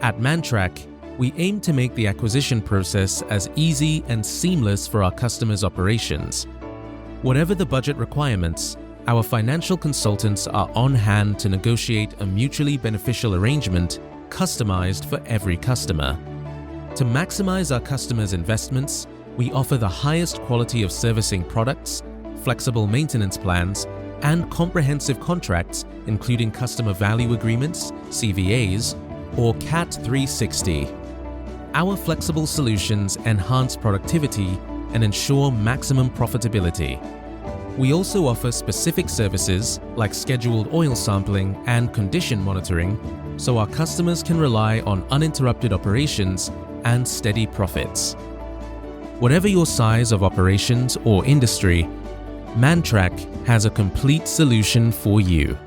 At Mantrac, we aim to make the acquisition process as easy and seamless for our customers' operations. Whatever the budget requirements, our financial consultants are on hand to negotiate a mutually beneficial arrangement customized for every customer. To maximize our customers' investments, we offer the highest quality of servicing products, flexible maintenance plans, and comprehensive contracts including customer value agreements, CVAs, or CAT 360. Our flexible solutions enhance productivity and ensure maximum profitability. We also offer specific services like scheduled oil sampling and condition monitoring, so our customers can rely on uninterrupted operations and steady profits. Whatever your size of operations or industry, Mantrac has a complete solution for you.